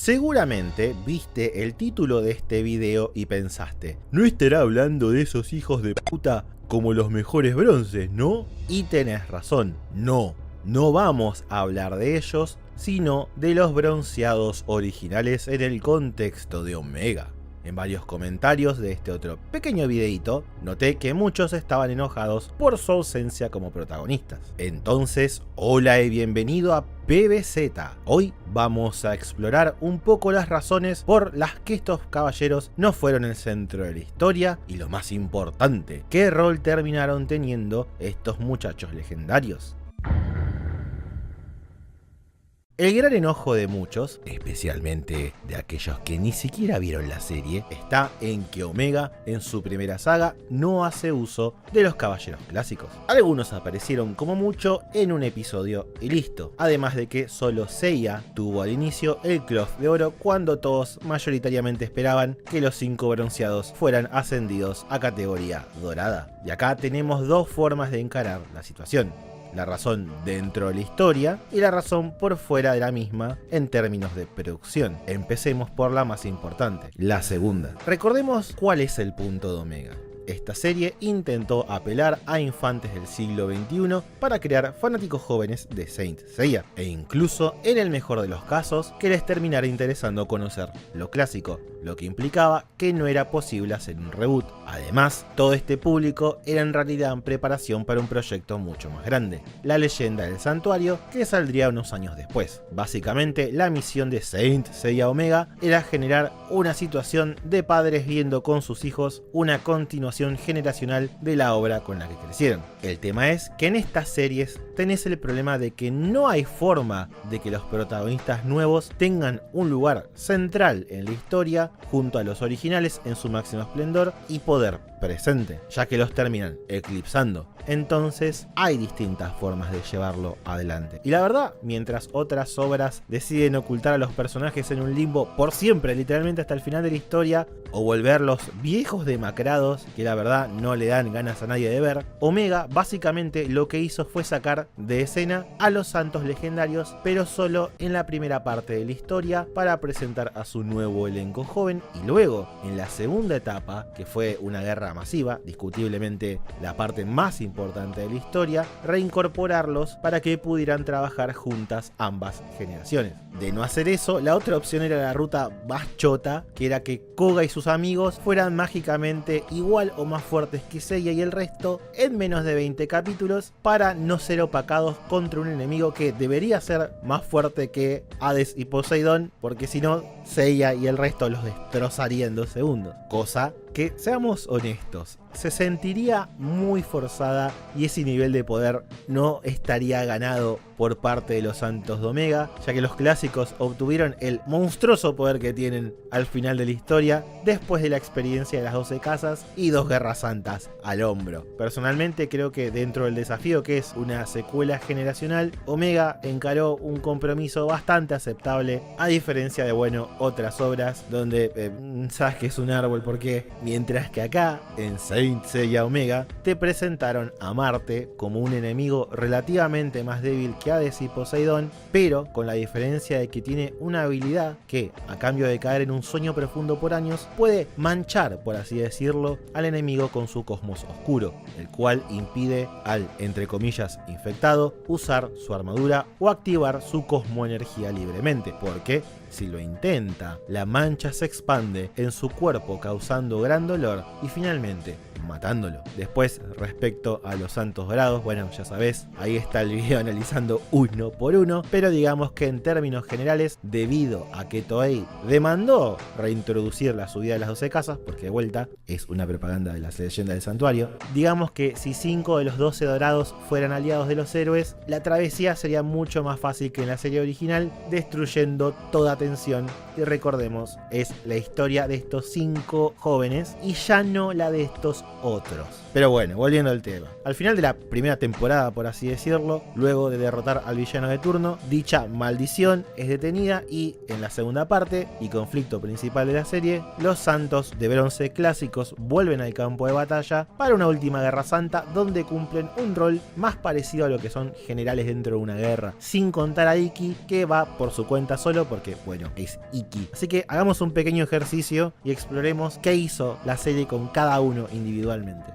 Seguramente viste el título de este video y pensaste, ¿no estará hablando de esos hijos de puta como los mejores bronces, no? Y tenés razón, no vamos a hablar de ellos, sino de los bronceados originales en el contexto de Omega. En varios comentarios de este otro pequeño videito, noté que muchos estaban enojados por su ausencia como protagonistas. Entonces, hola y bienvenido a PBZ. Hoy vamos a explorar un poco las razones por las que estos caballeros no fueron el centro de la historia y lo más importante, qué rol terminaron teniendo estos muchachos legendarios. El gran enojo de muchos, especialmente de aquellos que ni siquiera vieron la serie, está en que Omega, en su primera saga, no hace uso de los caballeros clásicos. Algunos aparecieron como mucho en un episodio y listo, además de que solo Seiya tuvo al inicio el cloth de oro cuando todos mayoritariamente esperaban que los 5 bronceados fueran ascendidos a categoría dorada. Y acá tenemos dos formas de encarar la situación. La razón dentro de la historia y la razón por fuera de la misma en términos de producción. Empecemos por la más importante, la segunda. Recordemos cuál es el punto de Omega. Esta serie intentó apelar a infantes del siglo XXI para crear fanáticos jóvenes de Saint Seiya, e incluso, en el mejor de los casos, que les terminara interesando conocer lo clásico, lo que implicaba que no era posible hacer un reboot. Además, todo este público era en realidad en preparación para un proyecto mucho más grande, la leyenda del santuario, que saldría unos años después. Básicamente, la misión de Saint Seiya Omega era generar una situación de padres viendo con sus hijos una continuación generacional de la obra con la que crecieron. El tema es que en estas series tenés el problema de que no hay forma de que los protagonistas nuevos tengan un lugar central en la historia junto a los originales en su máximo esplendor y poder presente, ya que los terminan eclipsando. Entonces hay distintas formas de llevarlo adelante. Y la verdad, mientras otras obras deciden ocultar a los personajes en un limbo por siempre, literalmente hasta el final de la historia, o volverlos viejos demacrados que la verdad no le dan ganas a nadie de ver, Omega básicamente lo que hizo fue sacar de escena a los santos legendarios, pero solo en la primera parte de la historia para presentar a su nuevo elenco joven, y luego en la segunda etapa, que fue una guerra masiva, discutiblemente la parte más importante de la historia, reincorporarlos para que pudieran trabajar juntas ambas generaciones. De no hacer eso, la otra opción era la ruta más chota, que era que Koga y sus amigos fueran mágicamente igual o más fuertes que Seiya y el resto en menos de 20 capítulos para no ser opacados contra un enemigo que debería ser más fuerte que Hades y Poseidón, porque si no, Seiya y el resto los destrozaría en 2 segundos. Cosa que, seamos honestos, se sentiría muy forzada y ese nivel de poder no estaría ganado por parte de los santos de Omega, ya que los clásicos obtuvieron el monstruoso poder que tienen al final de la historia después de la experiencia de las 12 casas y 2 guerras santas al hombro. Personalmente creo que dentro del desafío que es una secuela generacional, Omega encaró un compromiso bastante aceptable, a diferencia de, bueno, otras obras donde sabes que es un árbol porque, mientras que acá en Saint Seiya Omega te presentaron a Marte como un enemigo relativamente más débil que Hades y Poseidón, pero con la diferencia de que tiene una habilidad que, a cambio de caer en un sueño profundo por años, puede manchar, por así decirlo, al enemigo con su cosmos oscuro, el cual impide al, entre comillas, infectado usar su armadura o activar su cosmoenergía libremente, porque si lo intenta, la mancha se expande en su cuerpo causando gran dolor y finalmente matándolo. Después, respecto a los santos dorados, bueno, ya sabes, ahí está el video analizando uno por uno, pero digamos que en términos generales, debido a que Toei demandó reintroducir la subida de las 12 casas, porque de vuelta es una propaganda de la leyenda del santuario, digamos que si 5 de los 12 dorados fueran aliados de los héroes, la travesía sería mucho más fácil que en la serie original, destruyendo toda tensión. Y recordemos, es la historia de estos 5 jóvenes y ya no la de estos otros. Pero bueno, volviendo al tema. Al final de la primera temporada, por así decirlo, luego de derrotar al villano de turno, dicha maldición es detenida y en la segunda parte y conflicto principal de la serie, los santos de bronce clásicos vuelven al campo de batalla para una última guerra santa donde cumplen un rol más parecido a lo que son generales dentro de una guerra, sin contar a Ikki, que va por su cuenta solo porque Bueno, es Ikki. Así que hagamos un pequeño ejercicio y exploremos qué hizo la serie con cada uno individualmente.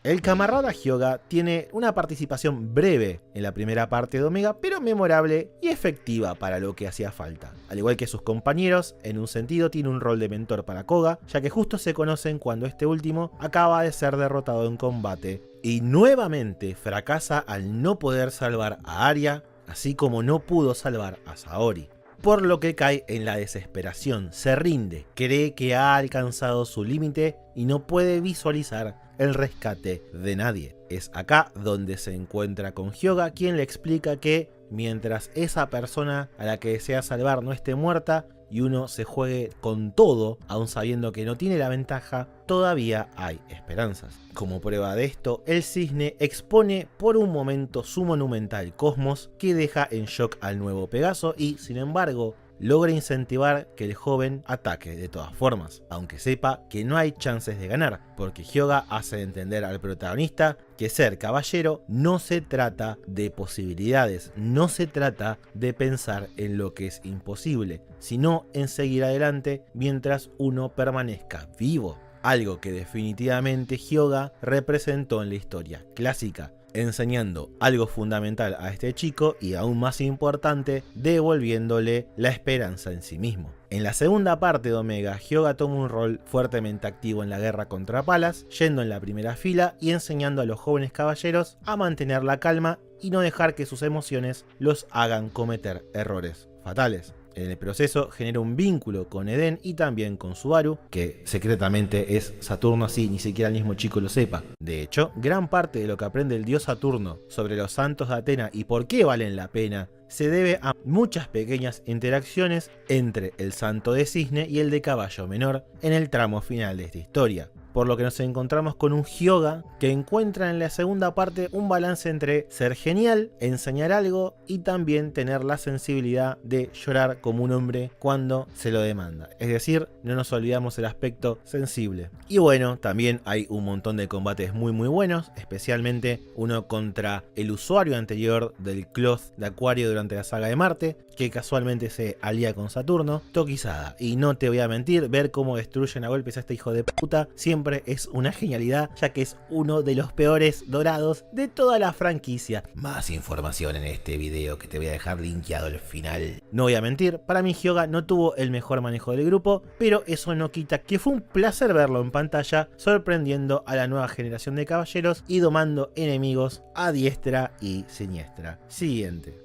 El camarada Hyuga tiene una participación breve en la primera parte de Omega, pero memorable y efectiva para lo que hacía falta. Al igual que sus compañeros, en un sentido tiene un rol de mentor para Koga, ya que justo se conocen cuando este último acaba de ser derrotado en combate y nuevamente fracasa al no poder salvar a Arya, así como no pudo salvar a Saori. Por lo que cae en la desesperación, se rinde, cree que ha alcanzado su límite y no puede visualizar el rescate de nadie. Es acá donde se encuentra con Hyuga, quien le explica que mientras esa persona a la que desea salvar no esté muerta y uno se juegue con todo, aun sabiendo que no tiene la ventaja, todavía hay esperanzas. Como prueba de esto, el cisne expone por un momento su monumental cosmos que deja en shock al nuevo Pegaso y, sin embargo, logra incentivar que el joven ataque de todas formas, aunque sepa que no hay chances de ganar, porque Hyuga hace entender al protagonista que ser caballero no se trata de posibilidades, no se trata de pensar en lo que es imposible, sino en seguir adelante mientras uno permanezca vivo. Algo que definitivamente Hyuga representó en la historia clásica, enseñando algo fundamental a este chico y aún más importante, devolviéndole la esperanza en sí mismo. En la segunda parte de Omega, Hyuga toma un rol fuertemente activo en la guerra contra Palas, yendo en la primera fila y enseñando a los jóvenes caballeros a mantener la calma y no dejar que sus emociones los hagan cometer errores fatales. En el proceso genera un vínculo con Eden y también con Subaru, que secretamente es Saturno, así ni siquiera el mismo chico lo sepa. De hecho, gran parte de lo que aprende el dios Saturno sobre los santos de Atena y por qué valen la pena se debe a muchas pequeñas interacciones entre el santo de cisne y el de caballo menor en el tramo final de esta historia. Por lo que nos encontramos con un Hyuga que encuentra en la segunda parte un balance entre ser genial, enseñar algo y también tener la sensibilidad de llorar como un hombre cuando se lo demanda. Es decir, no nos olvidamos el aspecto sensible. Y bueno, también hay un montón de combates muy buenos, especialmente uno contra el usuario anterior del Cloth de Acuario durante la saga de Marte, que casualmente se alía con Saturno, Tokizada. Y no te voy a mentir, ver cómo destruyen a golpes a este hijo de puta siempre es una genialidad, ya que es uno de los peores dorados de toda la franquicia. Más información en este video que te voy a dejar linkeado al final. No voy a mentir, para mí Hyuga no tuvo el mejor manejo del grupo, pero eso no quita que fue un placer verlo en pantalla, sorprendiendo a la nueva generación de caballeros y domando enemigos a diestra y siniestra. Siguiente.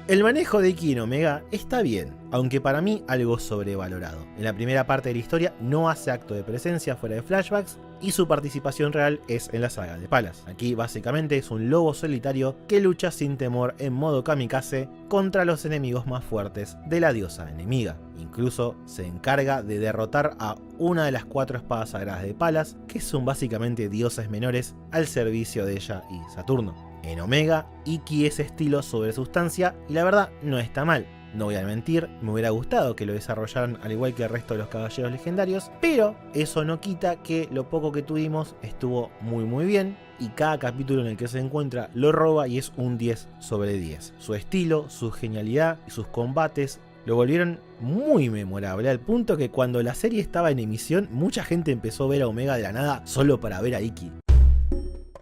El manejo de Ikki en Omega está bien, aunque para mí algo sobrevalorado. En la primera parte de la historia no hace acto de presencia fuera de flashbacks y su participación real es en la saga de Palas. Aquí básicamente es un lobo solitario que lucha sin temor en modo kamikaze contra los enemigos más fuertes de la diosa enemiga. Incluso se encarga de derrotar a una de las 4 espadas sagradas de Palas, que son básicamente dioses menores al servicio de ella y Saturno. En Omega, Ikki es estilo sobre sustancia y la verdad no está mal. No voy a mentir, me hubiera gustado que lo desarrollaran al igual que el resto de los caballeros legendarios, pero eso no quita que lo poco que tuvimos estuvo muy bien y cada capítulo en el que se encuentra lo roba y es un 10 sobre 10. Su estilo, su genialidad y sus combates lo volvieron muy memorable, al punto que cuando la serie estaba en emisión mucha gente empezó a ver a Omega de la nada solo para ver a Ikki.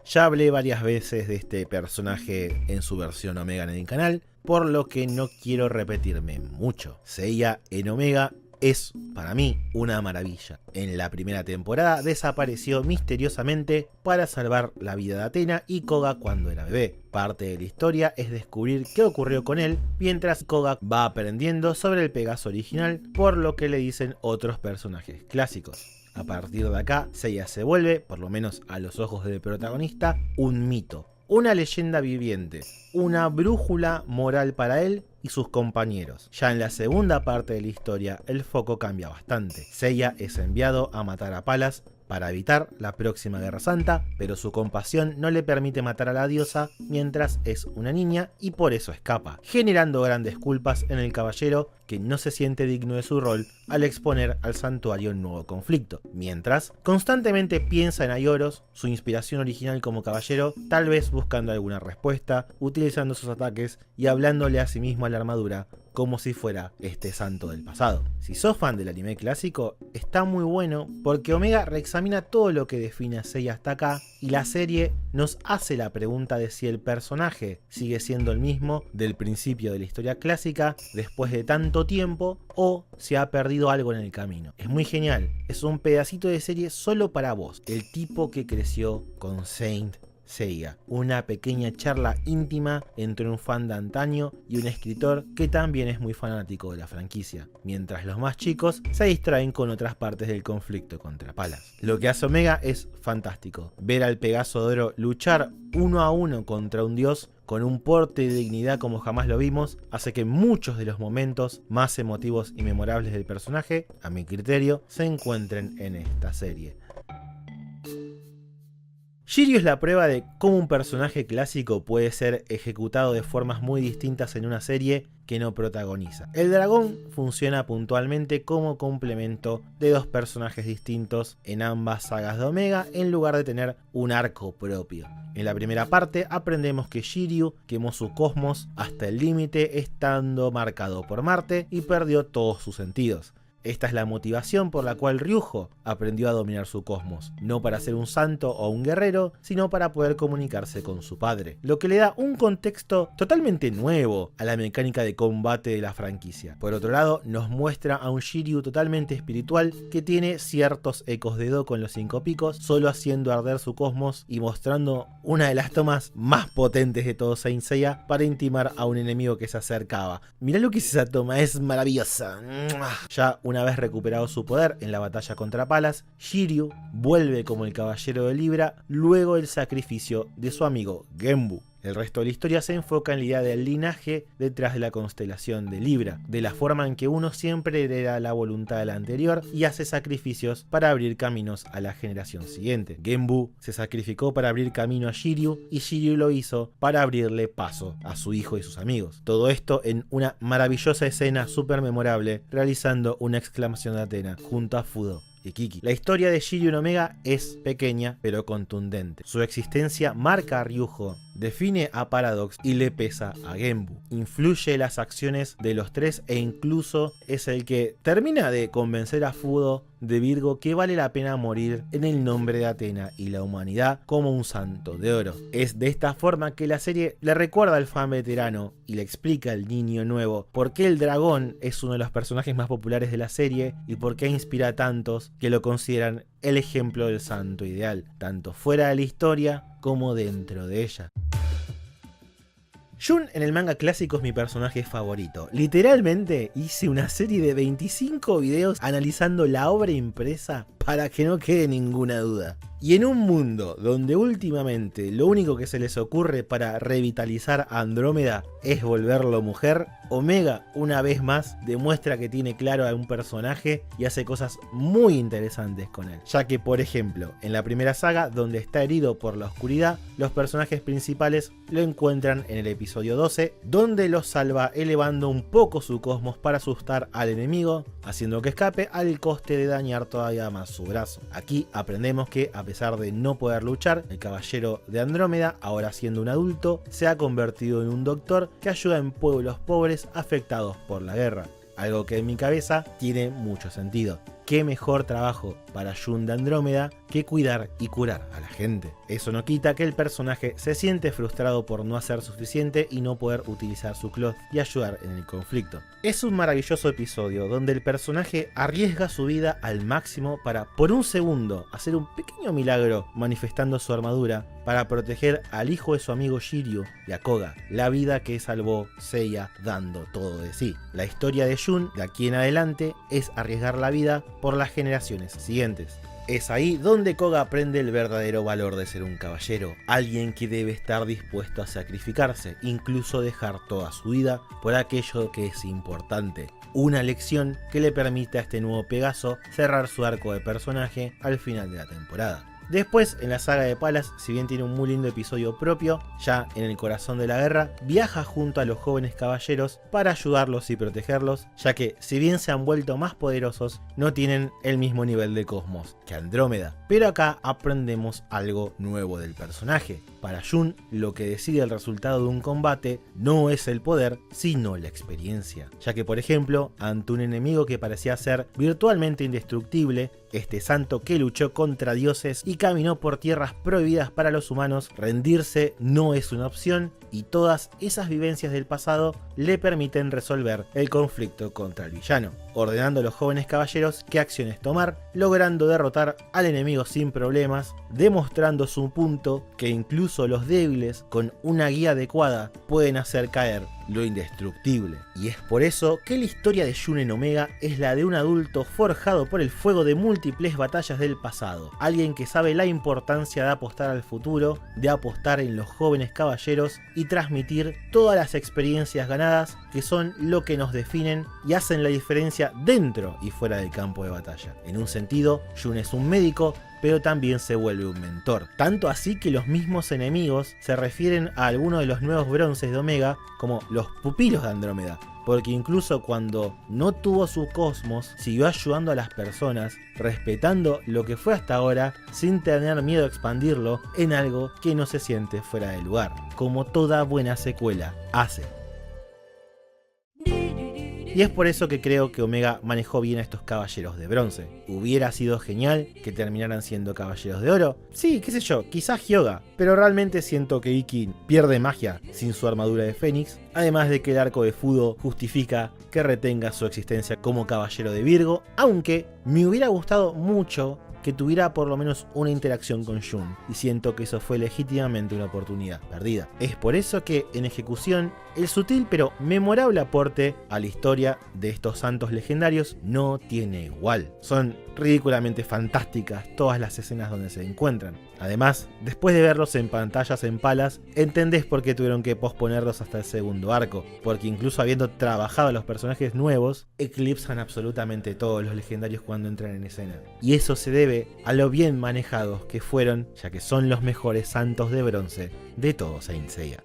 Ya hablé varias veces de este personaje en su versión Omega en el canal, por lo que no quiero repetirme mucho. Seiya en Omega es, para mí, una maravilla. En la primera temporada desapareció misteriosamente para salvar la vida de Athena y Koga cuando era bebé. Parte de la historia es descubrir qué ocurrió con él, mientras Koga va aprendiendo sobre el Pegaso original, por lo que le dicen otros personajes clásicos. A partir de acá, Seiya se vuelve, por lo menos a los ojos del protagonista, un mito, una leyenda viviente, una brújula moral para él y sus compañeros. Ya en la segunda parte de la historia, el foco cambia bastante. Seiya es enviado a matar a Palas para evitar la próxima Guerra Santa, pero su compasión no le permite matar a la diosa mientras es una niña y por eso escapa, generando grandes culpas en el caballero que no se siente digno de su rol al exponer al santuario un nuevo conflicto. Mientras, constantemente piensa en Aioros, su inspiración original como caballero, tal vez buscando alguna respuesta, utilizando sus ataques y hablándole a sí mismo a la armadura como si fuera este santo del pasado. Si sos fan del anime clásico, está muy bueno porque Omega reexamina todo lo que define a Seiya hasta acá y la serie nos hace la pregunta de si el personaje sigue siendo el mismo del principio de la historia clásica después de tanto tiempo o si ha perdido algo en el camino. Es muy genial, es un pedacito de serie solo para vos, el tipo que creció con Saint Seiya, una pequeña charla íntima entre un fan de antaño y un escritor que también es muy fanático de la franquicia, mientras los más chicos se distraen con otras partes del conflicto contra Palas. Lo que hace Omega es fantástico, ver al Pegaso de Oro luchar uno a uno contra un dios con un porte de dignidad como jamás lo vimos, hace que muchos de los momentos más emotivos y memorables del personaje, a mi criterio, se encuentren en esta serie. Shiryu es la prueba de cómo un personaje clásico puede ser ejecutado de formas muy distintas en una serie que no protagoniza. El dragón funciona puntualmente como complemento de dos personajes distintos en ambas sagas de Omega en lugar de tener un arco propio. En la primera parte aprendemos que Shiryu quemó su cosmos hasta el límite estando marcado por Marte y perdió todos sus sentidos. Esta es la motivación por la cual Ryujo aprendió a dominar su cosmos, no para ser un santo o un guerrero, sino para poder comunicarse con su padre, lo que le da un contexto totalmente nuevo a la mecánica de combate de la franquicia. Por otro lado, nos muestra a un Shiryu totalmente espiritual que tiene ciertos ecos de Do con los 5 picos, solo haciendo arder su cosmos y mostrando una de las tomas más potentes de todo Saint Seiya para intimar a un enemigo que se acercaba. Mirá lo que es esa toma, es maravillosa. Ya una vez recuperado su poder en la batalla contra Palas, Shiryu vuelve como el caballero de Libra luego del sacrificio de su amigo Genbu. El resto de la historia se enfoca en la idea del linaje detrás de la constelación de Libra, de la forma en que uno siempre hereda la voluntad del anterior y hace sacrificios para abrir caminos a la generación siguiente. Genbu se sacrificó para abrir camino a Shiryu y Shiryu lo hizo para abrirle paso a su hijo y sus amigos. Todo esto en una maravillosa escena súper memorable, realizando una exclamación de Athena junto a Fudo y Kiki. La historia de Shiryu en Omega es pequeña pero contundente. Su existencia marca a Ryujo, define a Paradox y le pesa a Genbu. Influye las acciones de los tres e incluso es el que termina de convencer a Fudo de Virgo que vale la pena morir en el nombre de Athena y la humanidad como un santo de oro. Es de esta forma que la serie le recuerda al fan veterano y le explica al niño nuevo por qué el dragón es uno de los personajes más populares de la serie y por qué inspira a tantos que lo consideran el ejemplo del santo ideal, tanto fuera de la historia como dentro de ella. Jun en el manga clásico es mi personaje favorito. Literalmente hice una serie de 25 videos analizando la obra impresa para que no quede ninguna duda. Y en un mundo donde últimamente lo único que se les ocurre para revitalizar a Andrómeda es volverlo mujer, Omega una vez más demuestra que tiene claro a un personaje y hace cosas muy interesantes con él. Ya que por ejemplo, en la primera saga donde está herido por la oscuridad, los personajes principales lo encuentran en el episodio 12, donde lo salva elevando un poco su cosmos para asustar al enemigo, haciendo que escape al coste de dañar todavía más su brazo. Aquí aprendemos que a pesar de no poder luchar, el caballero de Andrómeda, ahora siendo un adulto, se ha convertido en un doctor que ayuda en pueblos pobres afectados por la guerra. Algo que en mi cabeza tiene mucho sentido. ¿Qué mejor trabajo para Jun de Andrómeda que cuidar y curar a la gente? Eso no quita que el personaje se siente frustrado por no hacer suficiente y no poder utilizar su cloth y ayudar en el conflicto. Es un maravilloso episodio donde el personaje arriesga su vida al máximo para, por un segundo, hacer un pequeño milagro manifestando su armadura para proteger al hijo de su amigo Shiryu y a Koga, la vida que salvó Seiya dando todo de sí. La historia de Jun de aquí en adelante es arriesgar la vida por las generaciones siguientes. Es ahí donde Koga aprende el verdadero valor de ser un caballero, alguien que debe estar dispuesto a sacrificarse, incluso dejar toda su vida por aquello que es importante. Una lección que le permite a este nuevo Pegaso cerrar su arco de personaje al final de la temporada. Después, en la saga de Palas, si bien tiene un muy lindo episodio propio, ya en el corazón de la guerra, viaja junto a los jóvenes caballeros para ayudarlos y protegerlos, ya que si bien se han vuelto más poderosos, no tienen el mismo nivel de cosmos que Andrómeda. Pero acá aprendemos algo nuevo del personaje. Para Jun, lo que decide el resultado de un combate no es el poder, sino la experiencia. Ya que, por ejemplo, ante un enemigo que parecía ser virtualmente indestructible, este santo que luchó contra dioses y caminó por tierras prohibidas para los humanos, rendirse no es una opción, y todas esas vivencias del pasado le permiten resolver el conflicto contra el villano, ordenando a los jóvenes caballeros qué acciones tomar, logrando derrotar al enemigo sin problemas, demostrando su punto que incluso los débiles con una guía adecuada pueden hacer caer lo indestructible. Y es por eso que la historia de Jun en Omega es la de un adulto forjado por el fuego de múltiples batallas del pasado, alguien que sabe la importancia de apostar al futuro, de apostar en los jóvenes caballeros y transmitir todas las experiencias ganadas que son lo que nos definen y hacen la diferencia dentro y fuera del campo de batalla. En un sentido, Jun es un médico, pero también se vuelve un mentor. Tanto así que los mismos enemigos se refieren a algunos de los nuevos bronces de Omega como los pupilos de Andrómeda, porque incluso cuando no tuvo su cosmos, siguió ayudando a las personas, respetando lo que fue hasta ahora, sin tener miedo a expandirlo en algo que no se siente fuera de lugar, como toda buena secuela hace. Y es por eso que creo que Omega manejó bien a estos caballeros de bronce. ¿Hubiera sido genial que terminaran siendo caballeros de oro? Sí, qué sé yo, quizás Hyuga, pero realmente siento que Ikki pierde magia sin su armadura de Fénix, además de que el arco de Fudo justifica que retenga su existencia como caballero de Virgo, aunque me hubiera gustado mucho que tuviera por lo menos una interacción con Jun, y siento que eso fue legítimamente una oportunidad perdida. Es por eso que, en ejecución, el sutil pero memorable aporte a la historia de estos santos legendarios no tiene igual. Son ridículamente fantásticas todas las escenas donde se encuentran. Además, después de verlos en pantallas en Palas, entendés por qué tuvieron que posponerlos hasta el segundo arco, porque incluso habiendo trabajado a los personajes nuevos, eclipsan absolutamente todos los legendarios cuando entran en escena. Y eso se debe a lo bien manejados que fueron, ya que son los mejores santos de bronce de todo Saint Seiya.